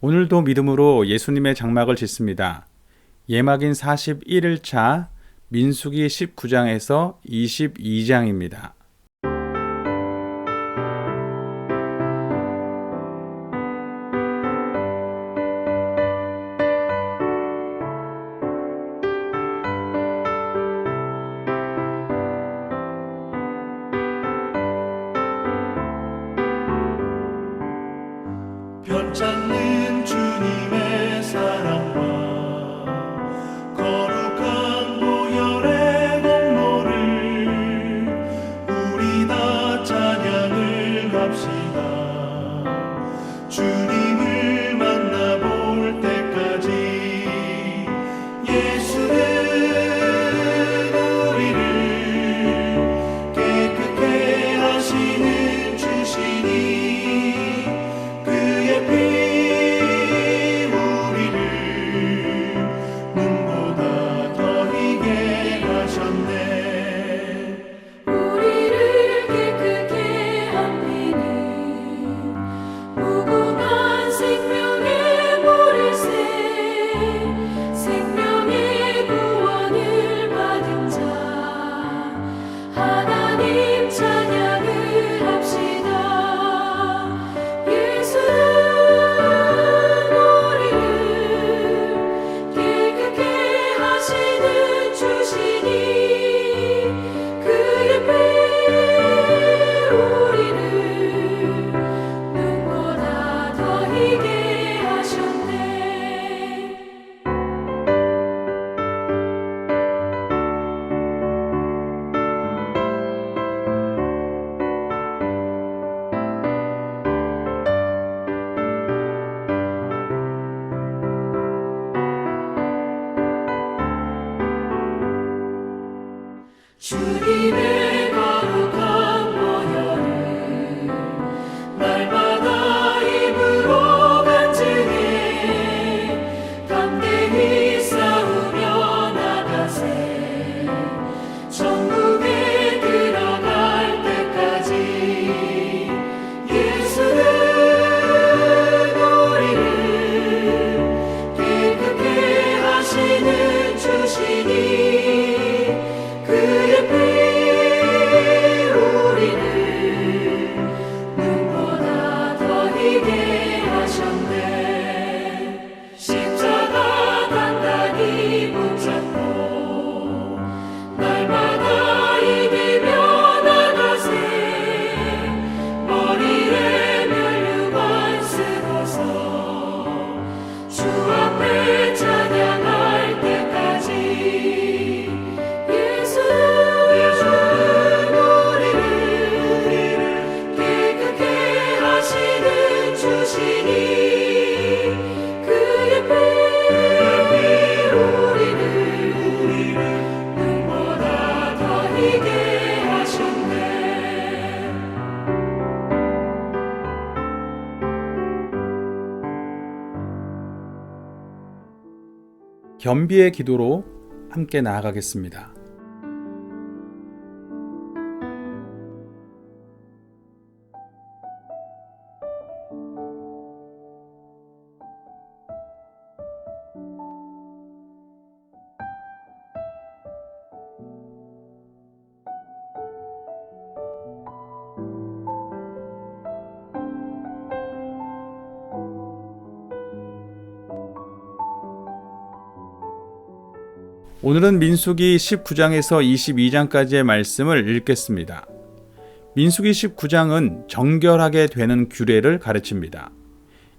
오늘도 믿음으로 예수님의 장막을 짓습니다. 예막인 41일차 민수기 19장에서 22장입니다. 변찮는 주님의 사랑과 거룩한 보혈의 공로를 우리 다 찬양을 합시다. 주님을 만나볼 때까지 예수는 우리를 깨끗게 하시는 주시니 주님의 거룩한 보혈을 날마다 입으로 간증해 담대히 싸우며 나가세. 천국에 들어갈 때까지 예수는 우리를 깨끗게 하시는 주시니 그의 피 우리를 눈보다 더 희게 하셨네. 십자가 단단히 붙잡고 날마다 이기며 나가세. 머리에 면류관 쓰고서 주 앞에 찬양할 때까지 겸비의 기도로 함께 나아가겠습니다. 오늘은 민수기 19장에서 22장까지의 말씀을 읽겠습니다. 민수기 19장은 정결하게 되는 규례를 가르칩니다.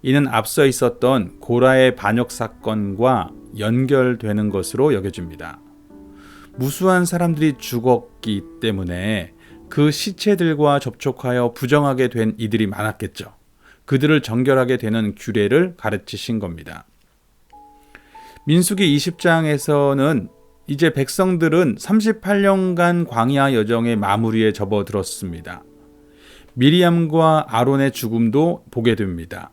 이는 앞서 있었던 고라의 반역 사건과 연결되는 것으로 여겨집니다. 무수한 사람들이 죽었기 때문에 그 시체들과 접촉하여 부정하게 된 이들이 많았겠죠. 그들을 정결하게 되는 규례를 가르치신 겁니다. 민수기 20장에서는 이제 백성들은 38년간 광야 여정의 마무리에 접어들었습니다. 미리암과 아론의 죽음도 보게 됩니다.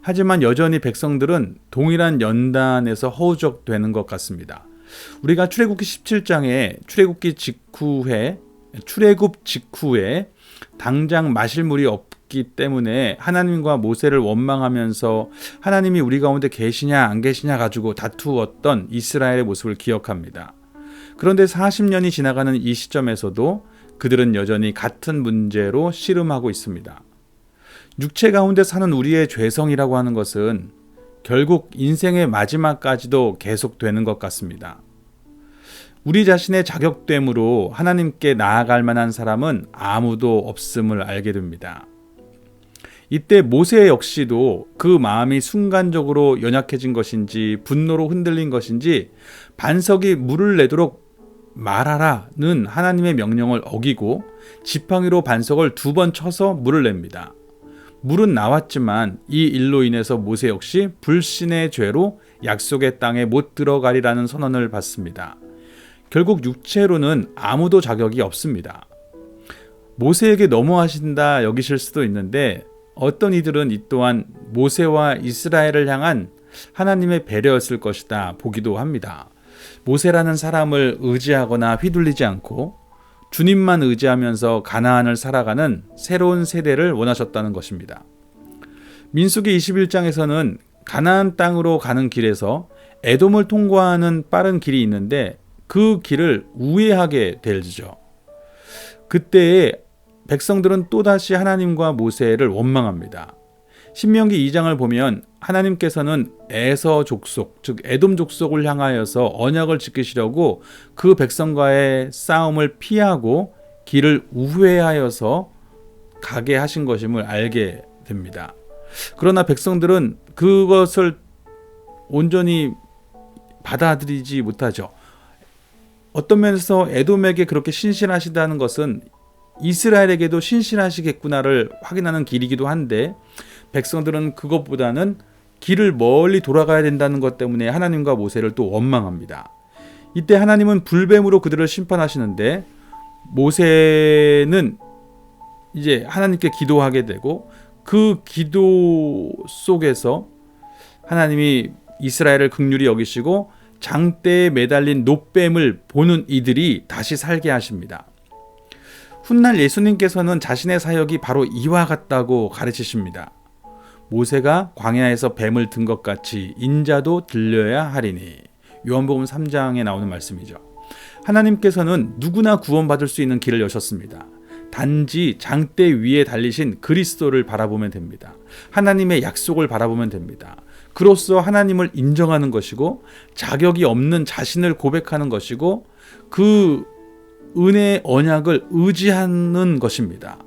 하지만 여전히 백성들은 동일한 연단에서 허우적되는 것 같습니다. 우리가 출애굽기 17장에 출애굽 직후에 당장 마실 물이 없기 때문에 하나님과 모세를 원망하면서 하나님이 우리 가운데 계시냐 안 계시냐 가지고 다투었던 이스라엘의 모습을 기억합니다. 그런데 40년이 지나가는 이 시점에서도 그들은 여전히 같은 문제로 씨름하고 있습니다. 육체 가운데 사는 우리의 죄성이라고 하는 것은 결국 인생의 마지막까지도 계속되는 것 같습니다. 우리 자신의 자격됨으로 하나님께 나아갈 만한 사람은 아무도 없음을 알게 됩니다. 이때 모세 역시도 그 마음이 순간적으로 연약해진 것인지 분노로 흔들린 것인지 반석이 물을 내도록 말하라는 하나님의 명령을 어기고 지팡이로 반석을 2번 쳐서 물을 냅니다. 물은 나왔지만 이 일로 인해서 모세 역시 불신의 죄로 약속의 땅에 못 들어가리라는 선언을 받습니다. 결국 육체로는 아무도 자격이 없습니다. 모세에게 너무하신다 여기실 수도 있는데 어떤 이들은 이 또한 모세와 이스라엘을 향한 하나님의 배려였을 것이다 보기도 합니다. 모세라는 사람을 의지하거나 휘둘리지 않고 주님만 의지하면서 가나안을 살아가는 새로운 세대를 원하셨다는 것입니다. 민수기 21장에서는 가나안 땅으로 가는 길에서 에돔을 통과하는 빠른 길이 있는데 그 길을 우회하게 되죠. 그때에 백성들은 또다시 하나님과 모세를 원망합니다. 신명기 2장을 보면 하나님께서는 에서 족속, 즉 에돔 족속을 향하여서 언약을 지키시려고 그 백성과의 싸움을 피하고 길을 우회하여서 가게 하신 것임을 알게 됩니다. 그러나 백성들은 그것을 온전히 받아들이지 못하죠. 어떤 면에서 에돔에게 그렇게 신실하시다는 것은 이스라엘에게도 신실하시겠구나를 확인하는 길이기도 한데 백성들은 그것보다는 길을 멀리 돌아가야 된다는 것 때문에 하나님과 모세를 또 원망합니다. 이때 하나님은 불뱀으로 그들을 심판하시는데 모세는 이제 하나님께 기도하게 되고 그 기도 속에서 하나님이 이스라엘을 긍휼히 여기시고 장대에 매달린 놋뱀을 보는 이들이 다시 살게 하십니다. 훗날 예수님께서는 자신의 사역이 바로 이와 같다고 가르치십니다. 모세가 광야에서 뱀을 든 것 같이 인자도 들려야 하리니. 요한복음 3장에 나오는 말씀이죠. 하나님께서는 누구나 구원받을 수 있는 길을 여셨습니다. 단지 장대 위에 달리신 그리스도를 바라보면 됩니다. 하나님의 약속을 바라보면 됩니다. 그로써 하나님을 인정하는 것이고 자격이 없는 자신을 고백하는 것이고 그 은혜의 언약을 의지하는 것입니다.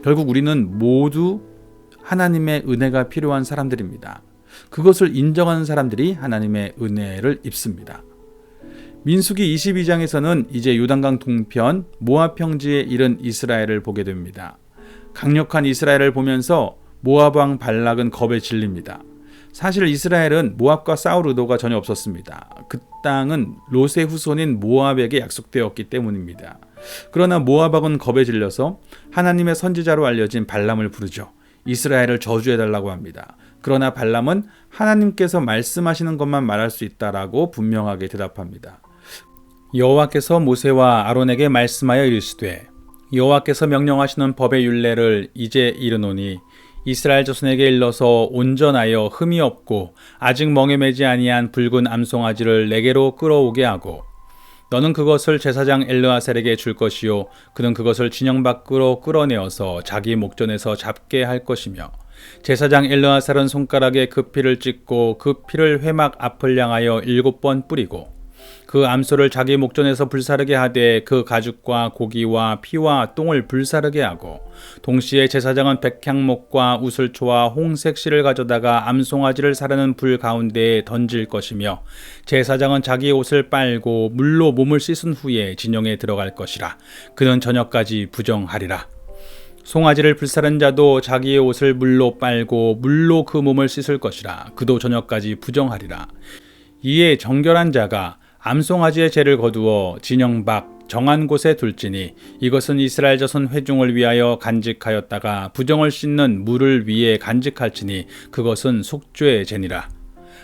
결국 우리는 모두 하나님의 은혜가 필요한 사람들입니다. 그것을 인정하는 사람들이 하나님의 은혜를 입습니다. 민수기 22장에서는 이제 요단강 동편 모압 평지에 이른 이스라엘을 보게 됩니다. 강력한 이스라엘을 보면서 모압 왕 발락은 겁에 질립니다. 사실 이스라엘은 모압과 싸울 의도가 전혀 없었습니다. 그 땅은 롯의 후손인 모압에게 약속되었기 때문입니다. 그러나 모압 왕은 겁에 질려서 하나님의 선지자로 알려진 발람을 부르죠. 이스라엘을 저주해달라고 합니다. 그러나 발람은 하나님께서 말씀하시는 것만 말할 수 있다라고 분명하게 대답합니다. 여호와께서 모세와 아론에게 말씀하여 이르시되 여호와께서 명령하시는 법의 율례를 이제 이르노니 이스라엘 자손에게 일러서 온전하여 흠이 없고 아직 멍에 매지 아니한 붉은 암송아지를 내게로 끌어오게 하고 너는 그것을 제사장 엘르아살에게 줄 것이요 그는 그것을 진영 밖으로 끌어내어서 자기 목전에서 잡게 할 것이며 제사장 엘르아살은 손가락에 그 피를 찍고 그 피를 회막 앞을 향하여 7번 뿌리고 그 암소를 자기 목전에서 불사르게 하되 그 가죽과 고기와 피와 똥을 불사르게 하고 동시에 제사장은 백향목과 우슬초와 홍색 실을 가져다가 암송아지를 사르는 불 가운데에 던질 것이며 제사장은 자기 옷을 빨고 물로 몸을 씻은 후에 진영에 들어갈 것이라. 그는 저녁까지 부정하리라. 송아지를 불사른 자도 자기의 옷을 물로 빨고 물로 그 몸을 씻을 것이라. 그도 저녁까지 부정하리라. 이에 정결한 자가 암송아지의 죄를 거두어 진영 밖 정한 곳에 둘지니 이것은 이스라엘 자손 회중을 위하여 간직하였다가 부정을 씻는 물을 위해 간직할지니 그것은 속죄의 죄니라.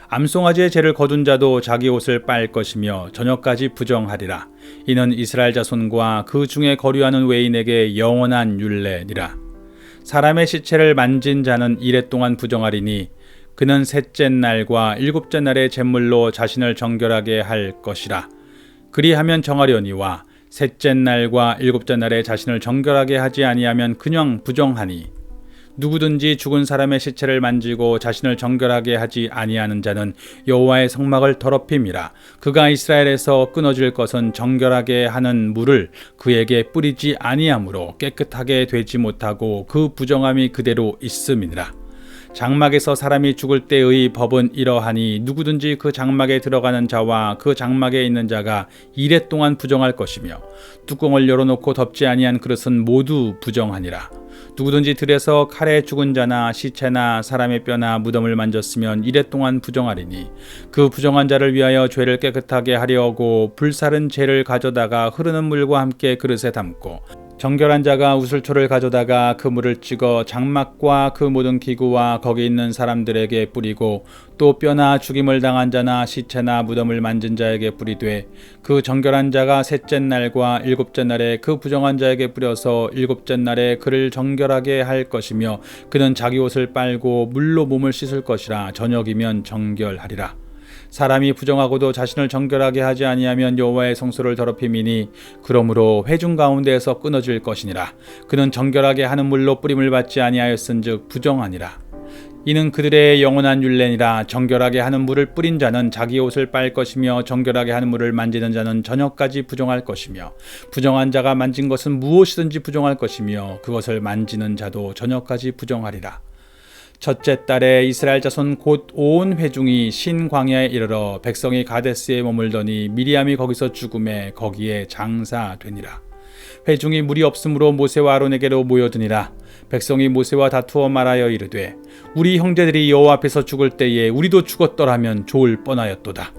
암송아지의 죄를 거둔 자도 자기 옷을 빨 것이며 저녁까지 부정하리라. 이는 이스라엘 자손과 그 중에 거류하는 외인에게 영원한 율례니라. 사람의 시체를 만진 자는 이레 동안 부정하리니 그는 셋째 날과 일곱째 날의 제물로 자신을 정결하게 할 것이라. 그리하면 정하려니와 셋째 날과 일곱째 날에 자신을 정결하게 하지 아니하면 그냥 부정하니 누구든지 죽은 사람의 시체를 만지고 자신을 정결하게 하지 아니하는 자는 여호와의 성막을 더럽힘이라. 그가 이스라엘에서 끊어질 것은 정결하게 하는 물을 그에게 뿌리지 아니하므로 깨끗하게 되지 못하고 그 부정함이 그대로 있음이니라. 장막에서 사람이 죽을 때의 법은 이러하니 누구든지 그 장막에 들어가는 자와 그 장막에 있는 자가 이레 동안 부정할 것이며 뚜껑을 열어놓고 덮지 아니한 그릇은 모두 부정하니라. 누구든지 들에서 칼에 죽은 자나 시체나 사람의 뼈나 무덤을 만졌으면 이레 동안 부정하리니 그 부정한 자를 위하여 죄를 깨끗하게 하려고 불사른 재를 가져다가 흐르는 물과 함께 그릇에 담고 정결한 자가 우슬초를 가져다가 그 물을 찍어 장막과 그 모든 기구와 거기 있는 사람들에게 뿌리고 또 뼈나 죽임을 당한 자나 시체나 무덤을 만진 자에게 뿌리되 그 정결한 자가 셋째 날과 일곱째 날에 그 부정한 자에게 뿌려서 일곱째 날에 그를 정결하게 할 것이며 그는 자기 옷을 빨고 물로 몸을 씻을 것이라. 저녁이면 정결하리라. 사람이 부정하고도 자신을 정결하게 하지 아니하면 여호와의 성소를 더럽힘이니 그러므로 회중 가운데에서 끊어질 것이니라. 그는 정결하게 하는 물로 뿌림을 받지 아니하였은즉 부정하니라. 이는 그들의 영원한 율례니라. 정결하게 하는 물을 뿌린 자는 자기 옷을 빨 것이며 정결하게 하는 물을 만지는 자는 저녁까지 부정할 것이며 부정한 자가 만진 것은 무엇이든지 부정할 것이며 그것을 만지는 자도 저녁까지 부정하리라. 첫째 달에 이스라엘 자손 곧 온 회중이 신 광야에 이르러 백성이 가데스에 머물더니 미리암이 거기서 죽음에 거기에 장사되니라. 회중이 물이 없으므로 모세와 아론에게로 모여드니라. 백성이 모세와 다투어 말하여 이르되 우리 형제들이 여호와 앞에서 죽을 때에 우리도 죽었더라면 좋을 뻔하였도다.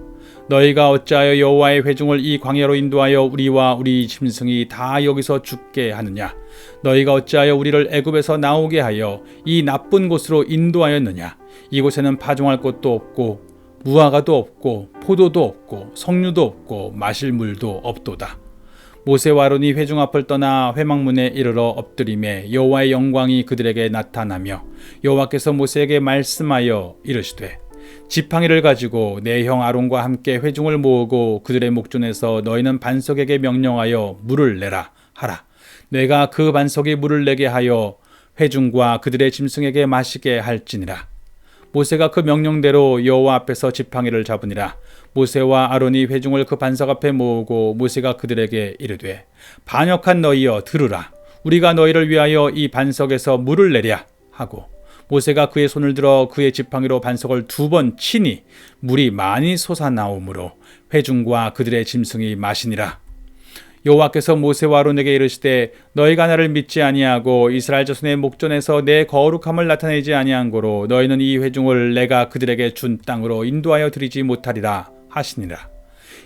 너희가 어찌하여 여호와의 회중을 이 광야로 인도하여 우리와 우리 짐승이 다 여기서 죽게 하느냐? 너희가 어찌하여 우리를 애굽에서 나오게 하여 이 나쁜 곳으로 인도하였느냐? 이곳에는 파종할 곳도 없고 무화과도 없고 포도도 없고 석류도 없고 마실 물도 없도다. 모세와 아론이 회중 앞을 떠나 회막문에 이르러 엎드림에 여호와의 영광이 그들에게 나타나며 여호와께서 모세에게 말씀하여 이르시되 지팡이를 가지고 내 형 아론과 함께 회중을 모으고 그들의 목전에서 너희는 반석에게 명령하여 물을 내라 하라. 내가 그 반석에 물을 내게 하여 회중과 그들의 짐승에게 마시게 할지니라. 모세가 그 명령대로 여호와 앞에서 지팡이를 잡으니라. 모세와 아론이 회중을 그 반석 앞에 모으고 모세가 그들에게 이르되 반역한 너희여 들으라. 우리가 너희를 위하여 이 반석에서 물을 내랴 하고 모세가 그의 손을 들어 그의 지팡이로 반석을 2번 치니 물이 많이 솟아나오므로 회중과 그들의 짐승이 마시니라. 여호와께서 모세와 아론에게 이르시되 너희가 나를 믿지 아니하고 이스라엘 자손의 목전에서 내 거룩함을 나타내지 아니한 고로 너희는 이 회중을 내가 그들에게 준 땅으로 인도하여 드리지 못하리라 하시니라.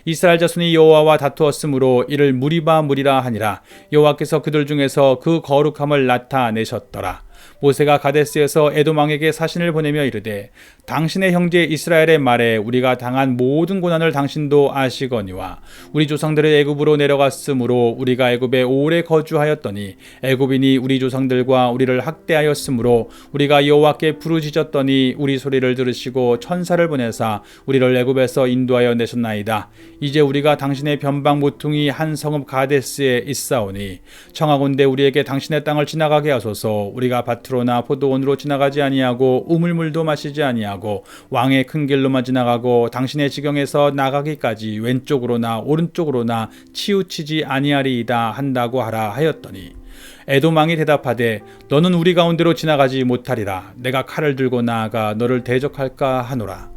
이스라엘 자손이 여호와와 다투었으므로 이를 무리바 무리라 하니라. 여호와께서 그들 중에서 그 거룩함을 나타내셨더라. 모세가 가데스에서 에돔 왕에게 사신을 보내며 이르되 당신의 형제 이스라엘의 말에 우리가 당한 모든 고난을 당신도 아시거니와 우리 조상들의 애굽으로 내려갔으므로 우리가 애굽에 오래 거주하였더니 애굽인이 우리 조상들과 우리를 학대하였으므로 우리가 여호와께 부르짖었더니 우리 소리를 들으시고 천사를 보내사 우리를 애굽에서 인도하여 내셨나이다. 이제 우리가 당신의 변방 모퉁이 한 성읍 가데스에 있사오니 청하건대 우리에게 당신의 땅을 지나가게 하소서. 우리가 밭으로나 포도원으로 지나가지 아니하고 우물물도 마시지 아니하고 왕의 큰 길로만 지나가고 당신의 지경에서 나가기까지 왼쪽으로나 오른쪽으로나 치우치지 아니하리이다 한다고 하라 하였더니 에돔 왕이 대답하되 너는 우리 가운데로 지나가지 못하리라. 내가 칼을 들고 나아가 너를 대적할까 하노라.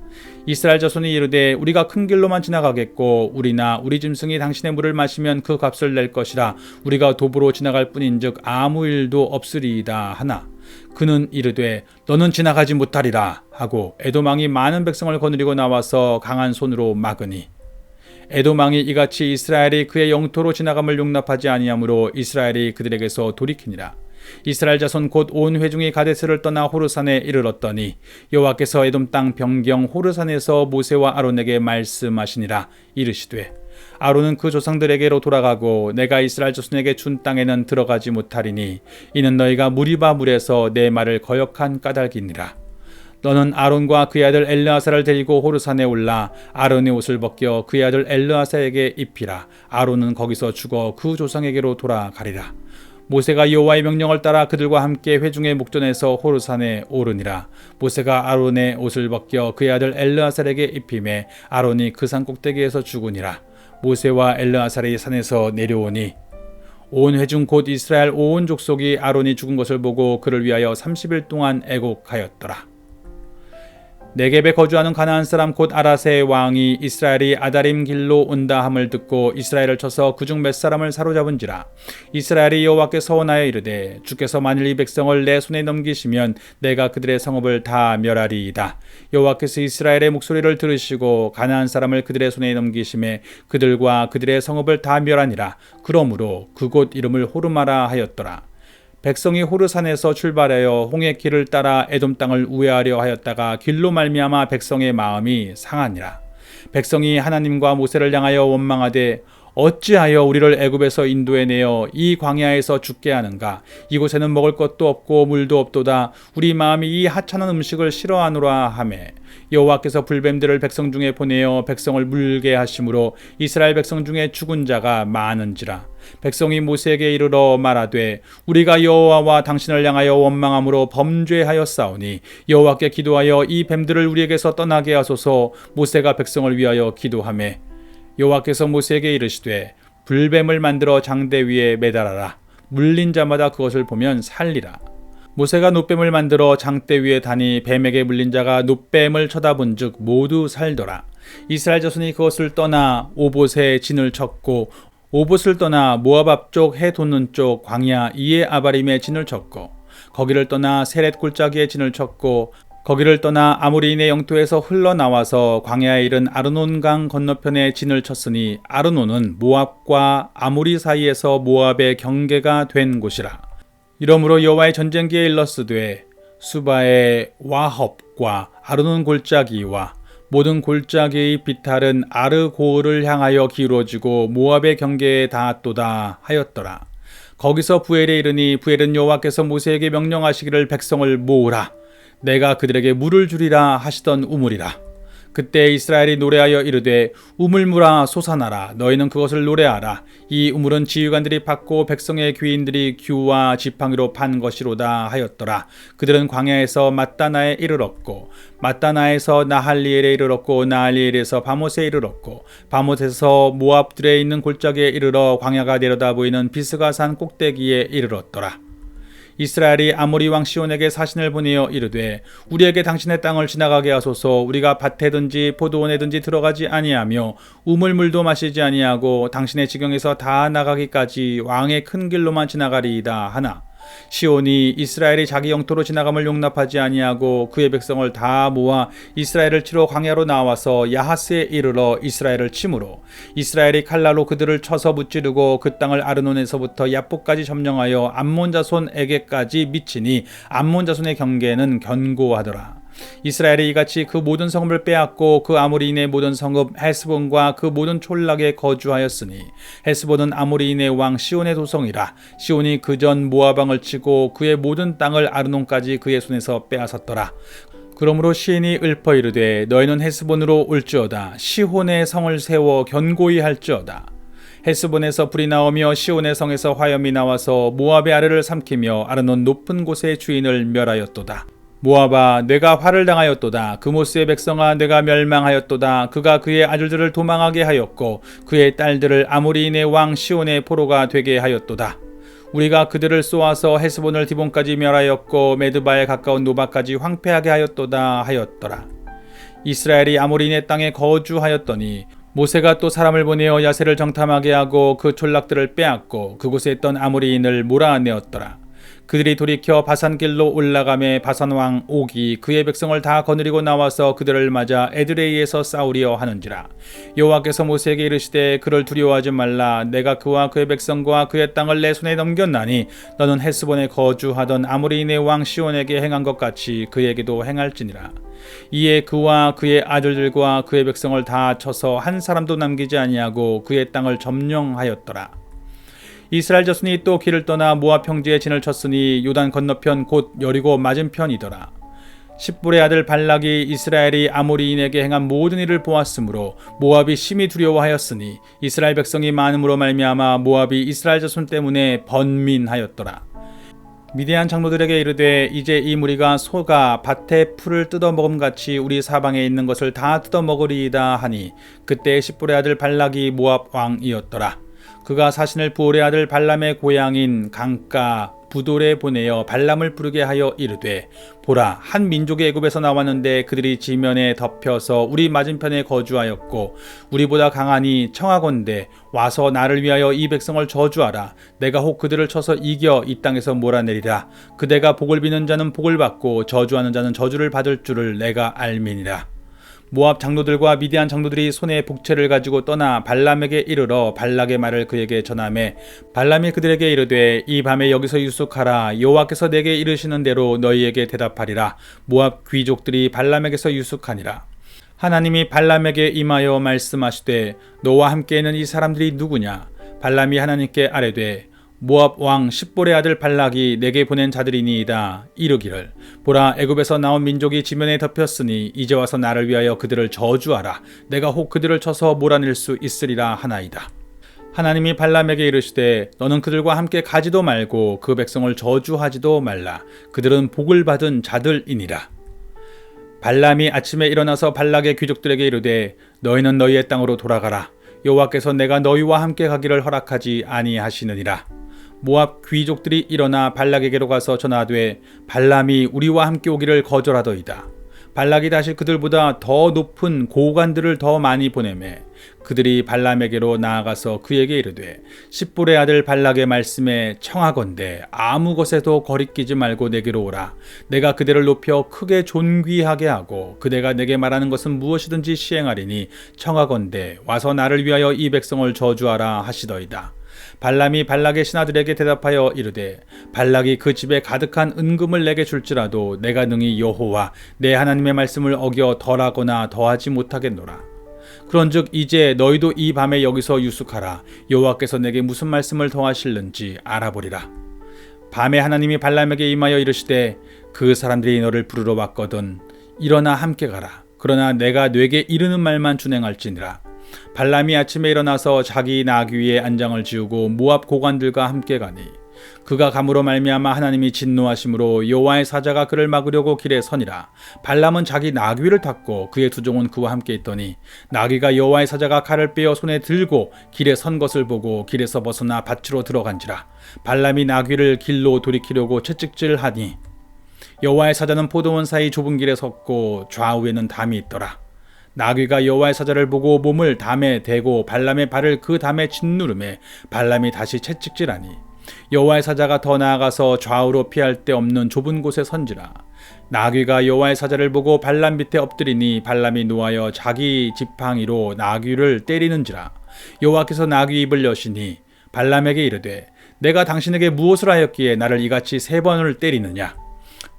이스라엘 자손이 이르되 우리가 큰 길로만 지나가겠고 우리나 우리 짐승이 당신의 물을 마시면 그 값을 낼 것이라. 우리가 도보로 지나갈 뿐인즉 아무 일도 없으리이다 하나 그는 이르되 너는 지나가지 못하리라 하고 에돔 왕이 많은 백성을 거느리고 나와서 강한 손으로 막으니 에돔 왕이 이같이 이스라엘이 그의 영토로 지나감을 용납하지 아니하므로 이스라엘이 그들에게서 돌이키니라. 이스라엘 자손 곧 온 회중이 가데스를 떠나 호르산에 이르렀더니 여호와께서 에돔 땅 변경 호르산에서 모세와 아론에게 말씀하시니라. 이르시되 아론은 그 조상들에게로 돌아가고 내가 이스라엘 자손에게 준 땅에는 들어가지 못하리니 이는 너희가 무리바 물에서 내 말을 거역한 까닭이니라. 너는 아론과 그의 아들 엘르아사를 데리고 호르산에 올라 아론의 옷을 벗겨 그의 아들 엘르아사에게 입히라. 아론은 거기서 죽어 그 조상에게로 돌아가리라. 모세가 여호와의 명령을 따라 그들과 함께 회중의 목전에서 호르산에 오르니라. 모세가 아론의 옷을 벗겨 그의 아들 엘르아살에게 입히매 아론이 그 산 꼭대기에서 죽으니라. 모세와 엘르아살이 산에서 내려오니 온 회중 곧 이스라엘 온 족속이 아론이 죽은 것을 보고 그를 위하여 30일 동안 애곡하였더라. 네겝에 거주하는 가나안 사람 곧 아라세의 왕이 이스라엘이 아다림 길로 온다 함을 듣고 이스라엘을 쳐서 그중 몇 사람을 사로잡은지라. 이스라엘이 여호와께 서원하여 이르되 주께서 만일 이 백성을 내 손에 넘기시면 내가 그들의 성읍을 다 멸하리이다. 여호와께서 이스라엘의 목소리를 들으시고 가나안 사람을 그들의 손에 넘기심에 그들과 그들의 성읍을 다 멸하니라. 그러므로 그곳 이름을 호르마라 하였더라. 백성이 호르산에서 출발하여 홍해 길을 따라 에돔 땅을 우회하려 하였다가 길로 말미암아 백성의 마음이 상하니라. 백성이 하나님과 모세를 향하여 원망하되 어찌하여 우리를 애굽에서 인도해 내어 이 광야에서 죽게 하는가? 이곳에는 먹을 것도 없고 물도 없도다. 우리 마음이 이 하찮은 음식을 싫어하노라 하매 여호와께서 불뱀들을 백성 중에 보내어 백성을 물게 하심으로 이스라엘 백성 중에 죽은 자가 많은지라. 백성이 모세에게 이르러 말하되 우리가 여호와와 당신을 향하여 원망함으로 범죄하였사오니 여호와께 기도하여 이 뱀들을 우리에게서 떠나게 하소서. 모세가 백성을 위하여 기도하매 여호와께서 모세에게 이르시되 불뱀을 만들어 장대 위에 매달아라. 물린 자마다 그것을 보면 살리라. 모세가 놋뱀을 만들어 장대 위에 다니 뱀에게 물린 자가 놋뱀을 쳐다본즉 모두 살더라. 이스라엘 자손이 그것을 떠나 오봇에 진을 쳤고 오봇을 떠나 모압 앞쪽 해 돋는 쪽 광야 이에 아바림에 진을 쳤고 거기를 떠나 세렛 골짜기에 진을 쳤고 거기를 떠나 아모리인의 영토에서 흘러나와서 광야에 이른 아르논강 건너편에 진을 쳤으니 아르논은 모압과 아모리 사이에서 모압의 경계가 된 곳이라. 이러므로 여호와의 전쟁기에 일렀으되 수바의 와헙과 아르논 골짜기와 모든 골짜기의 비탈은 아르고르를 향하여 기울어지고 모압의 경계에 닿았도다 하였더라. 거기서 부엘에 이르니 부엘은 여호와께서 모세에게 명령하시기를 백성을 모으라. 내가 그들에게 물을 주리라 하시던 우물이라. 그때 이스라엘이 노래하여 이르되 우물물아 솟아나라. 너희는 그것을 노래하라. 이 우물은 지휘관들이 팠고 백성의 귀인들이 규와 지팡이로 판 것이로다 하였더라. 그들은 광야에서 맞다나에 이르렀고 맞다나에서 나할리엘에 이르렀고 나할리엘에서 바못에 이르렀고 바못에서 모압들에 있는 골짜기에 이르러 광야가 내려다 보이는 비스가산 꼭대기에 이르렀더라. 이스라엘이 아모리 왕 시온에게 사신을 보내어 이르되 우리에게 당신의 땅을 지나가게 하소서. 우리가 밭에든지 포도원에든지 들어가지 아니하며 우물물도 마시지 아니하고 당신의 지경에서 다 나가기까지 왕의 큰 길로만 지나가리이다 하나 시온이 이스라엘이 자기 영토로 지나감을 용납하지 아니하고 그의 백성을 다 모아 이스라엘을 치러 광야로 나와서 야하스에 이르러 이스라엘을 치므로 이스라엘이 칼날로 그들을 쳐서 무찌르고 그 땅을 아르논에서부터 야복까지 점령하여 암몬 자손에게까지 미치니 암몬 자손의 경계는 견고하더라. 이스라엘이 이같이 그 모든 성읍을 빼앗고 그 아모리인의 모든 성읍 헤스본과 그 모든 촌락에 거주하였으니 헤스본은 아모리인의 왕 시온의 도성이라. 시온이 그전 모압 왕을 치고 그의 모든 땅을 아르논까지 그의 손에서 빼앗았더라. 그러므로 시인이 읊어 이르되 너희는 헤스본으로 올지어다. 시혼의 성을 세워 견고히 할지어다. 헤스본에서 불이 나오며 시온의 성에서 화염이 나와서 모압의 아래를 삼키며 아르논 높은 곳의 주인을 멸하였도다. 모압아 내가 화를 당하였도다. 그모스의 백성아 내가 멸망하였도다. 그가 그의 아들들을 도망하게 하였고 그의 딸들을 아모리인의 왕 시온의 포로가 되게 하였도다. 우리가 그들을 쏘아서 헤스본을 디본까지 멸하였고 메드바에 가까운 노바까지 황폐하게 하였도다 하였더라. 이스라엘이 아모리인의 땅에 거주하였더니 모세가 또 사람을 보내어 야세를 정탐하게 하고 그 촌락들을 빼앗고 그곳에 있던 아모리인을 몰아내었더라. 그들이 돌이켜 바산길로 올라가매 바산왕 옥이 그의 백성을 다 거느리고 나와서 그들을 맞아 에드레이에서 싸우려 하는지라. 여호와께서 모세에게 이르시되 그를 두려워하지 말라. 내가 그와 그의 백성과 그의 땅을 내 손에 넘겼나니 너는 헤스본에 거주하던 아모리인의 왕 시온에게 행한 것 같이 그에게도 행할지니라. 이에 그와 그의 아들들과 그의 백성을 다 쳐서 한 사람도 남기지 아니하고 그의 땅을 점령하였더라. 이스라엘 자손이 또 길을 떠나 모압 평지에 진을 쳤으니 요단 건너편 곧 여리고 맞은편이더라. 십불의 아들 발락이 이스라엘이 아모리인에게 행한 모든 일을 보았으므로 모압이 심히 두려워하였으니 이스라엘 백성이 많음으로 말미암아 모압이 이스라엘 자손 때문에 번민하였더라. 미디안 장로들에게 이르되 이제 이 무리가 소가 밭에 풀을 뜯어먹음같이 우리 사방에 있는 것을 다 뜯어먹으리이다 하니 그때 십불의 아들 발락이 모압 왕이었더라. 그가 사신을 부올의 아들 발람의 고향인 강가 부돌에 보내어 발람을 부르게 하여 이르되 보라, 한 민족이 애굽에서 나왔는데 그들이 지면에 덮여서 우리 맞은편에 거주하였고 우리보다 강하니 청하건대 와서 나를 위하여 이 백성을 저주하라. 내가 혹 그들을 쳐서 이겨 이 땅에서 몰아내리라. 그대가 복을 비는 자는 복을 받고 저주하는 자는 저주를 받을 줄을 내가 알미니라. 모압 장로들과 미디안 장로들이 손에 복채를 가지고 떠나 발람에게 이르러 발락의 말을 그에게 전하매 발람이 그들에게 이르되 이 밤에 여기서 유숙하라. 여호와께서 내게 이르시는 대로 너희에게 대답하리라. 모압 귀족들이 발람에게서 유숙하니라. 하나님이 발람에게 임하여 말씀하시되 너와 함께 있는 이 사람들이 누구냐? 발람이 하나님께 아뢰되 모압 왕 십볼의 아들 발락이 내게 보낸 자들이니이다. 이르기를 보라, 애굽에서 나온 민족이 지면에 덮였으니 이제 와서 나를 위하여 그들을 저주하라. 내가 혹 그들을 쳐서 몰아낼 수 있으리라 하나이다. 하나님이 발람에게 이르시되 너는 그들과 함께 가지도 말고 그 백성을 저주하지도 말라. 그들은 복을 받은 자들이니라. 발람이 아침에 일어나서 발락의 귀족들에게 이르되 너희는 너희의 땅으로 돌아가라. 여호와께서 내가 너희와 함께 가기를 허락하지 아니하시느니라. 모압 귀족들이 일어나 발락에게로 가서 전하되 발람이 우리와 함께 오기를 거절하더이다. 발락이 다시 그들보다 더 높은 고관들을 더 많이 보내매 그들이 발람에게로 나아가서 그에게 이르되 십볼의 아들 발락의 말씀에 청하건대 아무 것에도 거리끼지 말고 내게로 오라. 내가 그대를 높여 크게 존귀하게 하고 그대가 내게 말하는 것은 무엇이든지 시행하리니 청하건대 와서 나를 위하여 이 백성을 저주하라 하시더이다. 발람이 발락의 신하들에게 대답하여 이르되 발락이 그 집에 가득한 은금을 내게 줄지라도 내가 능히 여호와 내 하나님의 말씀을 어겨 덜하거나 더하지 못하겠노라. 그런즉 이제 너희도 이 밤에 여기서 유숙하라. 여호와께서 내게 무슨 말씀을 더하실는지 알아보리라. 밤에 하나님이 발람에게 임하여 이르시되 그 사람들이 너를 부르러 왔거든 일어나 함께 가라. 그러나 내가 네게 이르는 말만 준행할지니라. 발람이 아침에 일어나서 자기 나귀 위에 안장을 지우고 모압 고관들과 함께 가니 그가 감으로 말미암아 하나님이 진노하심으로 여호와의 사자가 그를 막으려고 길에 서니라. 발람은 자기 나귀를 탔고 그의 두 종은 그와 함께 있더니 나귀가 여호와의 사자가 칼을 빼어 손에 들고 길에 선 것을 보고 길에서 벗어나 밭으로 들어간지라. 발람이 나귀를 길로 돌이키려고 채찍질하니 여호와의 사자는 포도원 사이 좁은 길에 섰고 좌우에는 담이 있더라. 나귀가 여호와의 사자를 보고 몸을 담에 대고 발람의 발을 그 담에 짓누르매 발람이 다시 채찍질하니 여호와의 사자가 더 나아가서 좌우로 피할 데 없는 좁은 곳에 선지라. 나귀가 여호와의 사자를 보고 발람 밑에 엎드리니 발람이 노하여 자기 지팡이로 나귀를 때리는지라. 여호와께서 나귀 입을 여시니 발람에게 이르되 내가 당신에게 무엇을 하였기에 나를 이같이 3번을 때리느냐.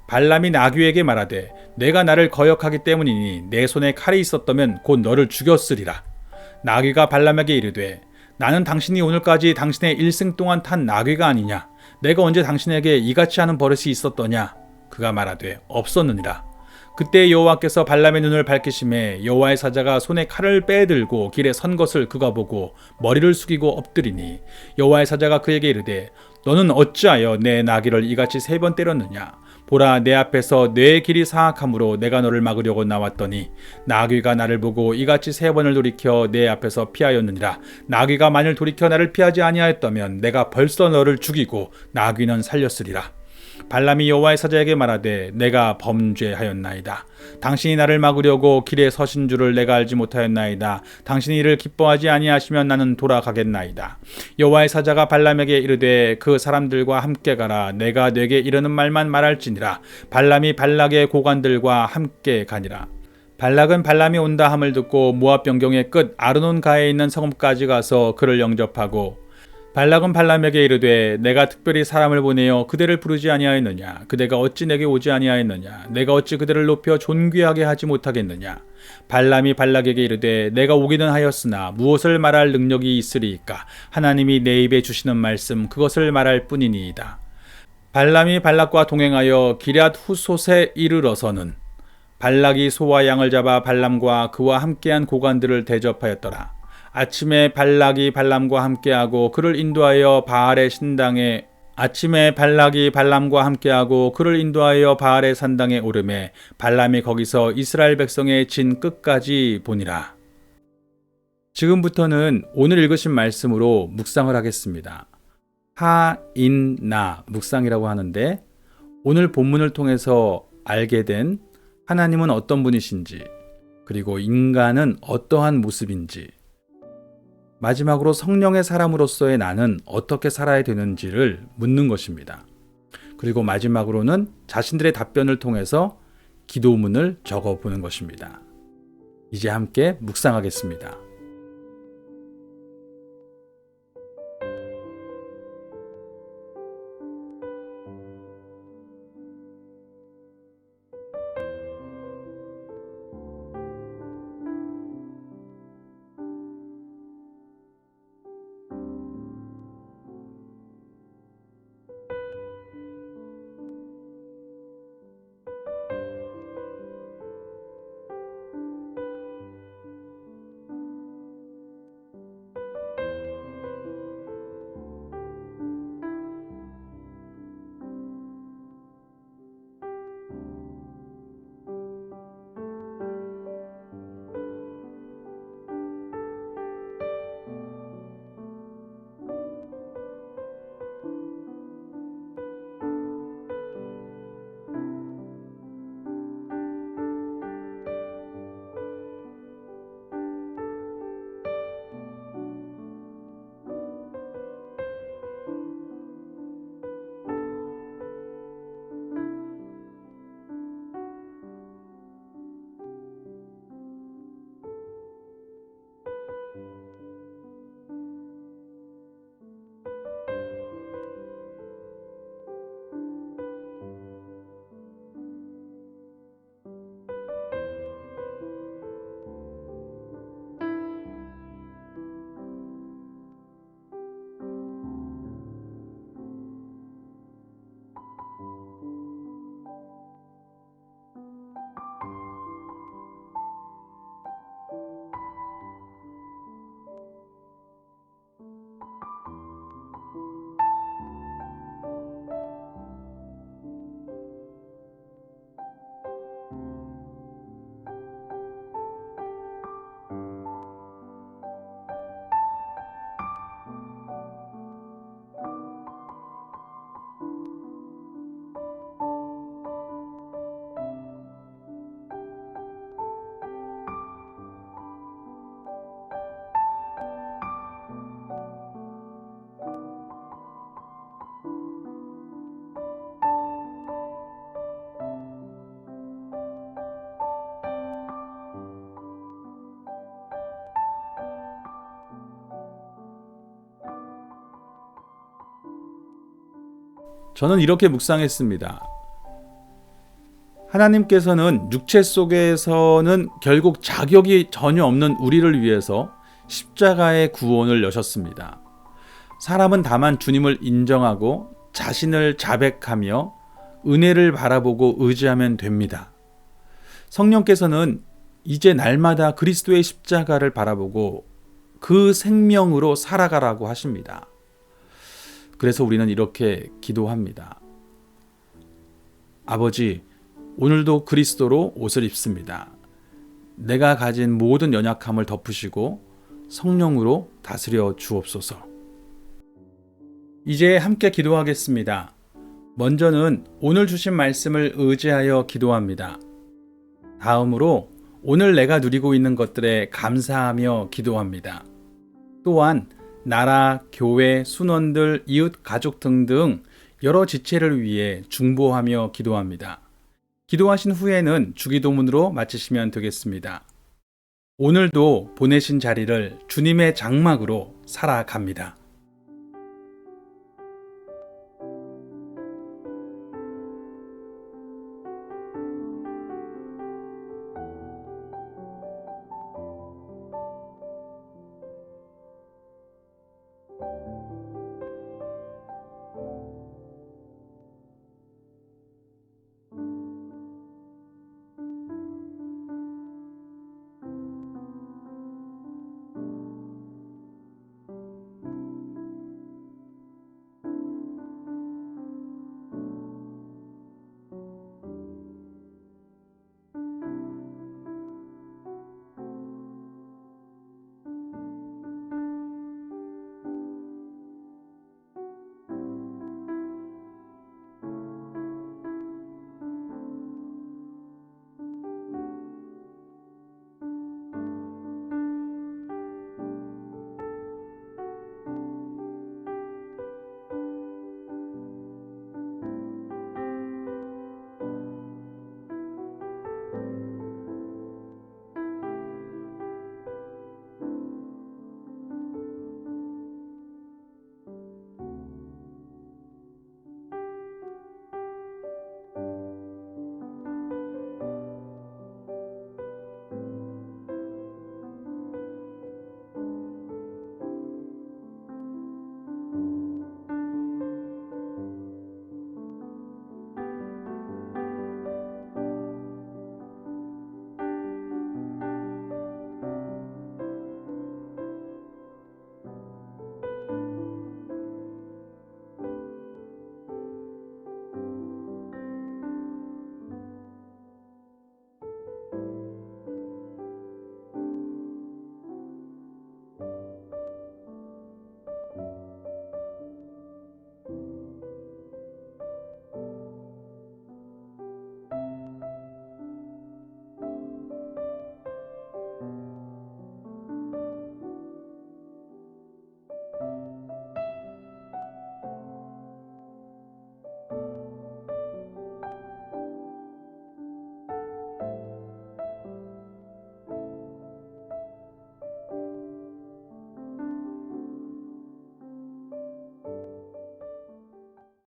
발람이 나귀에게 말하되 내가 나를 거역하기 때문이니 내 손에 칼이 있었다면 곧 너를 죽였으리라. 나귀가 발람에게 이르되 나는 당신이 오늘까지 당신의 일생 동안 탄 나귀가 아니냐. 내가 언제 당신에게 이같이 하는 버릇이 있었더냐. 그가 말하되 없었느니라. 그때 여호와께서 발람의 눈을 밝히심에 여호와의 사자가 손에 칼을 빼들고 길에 선 것을 그가 보고 머리를 숙이고 엎드리니 여호와의 사자가 그에게 이르되 너는 어찌하여 내 나귀를 이같이 3번 때렸느냐. 보라, 내 앞에서 내 길이 사악함으로 내가 너를 막으려고 나왔더니 나귀가 나를 보고 이같이 3번을 돌이켜 내 앞에서 피하였느니라. 나귀가 만일 돌이켜 나를 피하지 아니하였다면 내가 벌써 너를 죽이고 나귀는 살렸으리라. 발람이 여호와의 사자에게 말하되 내가 범죄하였나이다. 당신이 나를 막으려고 길에 서신 줄을 내가 알지 못하였나이다. 당신이 이를 기뻐하지 아니하시면 나는 돌아가겠나이다. 여호와의 사자가 발람에게 이르되 그 사람들과 함께 가라. 내가 네게 이르는 말만 말할지니라. 발람이 발락의 고관들과 함께 가니라. 발락은 발람이 온다 함을 듣고 모압 변경의 끝 아르논 가에 있는 성읍까지 가서 그를 영접하고, 발락은 발람에게 이르되 내가 특별히 사람을 보내어 그대를 부르지 아니하였느냐? 그대가 어찌 내게 오지 아니하였느냐? 내가 어찌 그대를 높여 존귀하게 하지 못하겠느냐? 발람이 발락에게 이르되 내가 오기는 하였으나 무엇을 말할 능력이 있으리이까? 하나님이 내 입에 주시는 말씀 그것을 말할 뿐이니이다. 발람이 발락과 동행하여 기럇 후솥에 이르러서는 발락이 소와 양을 잡아 발람과 그와 함께한 고관들을 대접하였더라. 아침에 발락이 발람과 함께하고 그를 인도하여 바알의 산당에 오르매 발람이 거기서 이스라엘 백성의 진 끝까지 보니라. 지금부터는 오늘 읽으신 말씀으로 묵상을 하겠습니다. 하인나 묵상이라고 하는데, 오늘 본문을 통해서 알게 된 하나님은 어떤 분이신지, 그리고 인간은 어떠한 모습인지, 마지막으로 성령의 사람으로서의 나는 어떻게 살아야 되는지를 묻는 것입니다. 그리고 마지막으로는 자신들의 답변을 통해서 기도문을 적어보는 것입니다. 이제 함께 묵상하겠습니다. 저는 이렇게 묵상했습니다. 하나님께서는 육체 속에서는 결국 자격이 전혀 없는 우리를 위해서 십자가의 구원을 여셨습니다. 사람은 다만 주님을 인정하고 자신을 자백하며 은혜를 바라보고 의지하면 됩니다. 성령께서는 이제 날마다 그리스도의 십자가를 바라보고 그 생명으로 살아가라고 하십니다. 그래서 우리는 이렇게 기도합니다. 아버지, 오늘도 그리스도로 옷을 입습니다. 내가 가진 모든 연약함을 덮으시고 성령으로 다스려 주옵소서. 이제 함께 기도하겠습니다. 먼저는 오늘 주신 말씀을 의지하여 기도합니다. 다음으로 오늘 내가 누리고 있는 것들에 감사하며 기도합니다. 또한 나라, 교회, 순원들, 이웃, 가족 등등 여러 지체를 위해 중보하며 기도합니다. 기도하신 후에는 주기도문으로 마치시면 되겠습니다. 오늘도 보내신 자리를 주님의 장막으로 살아갑니다.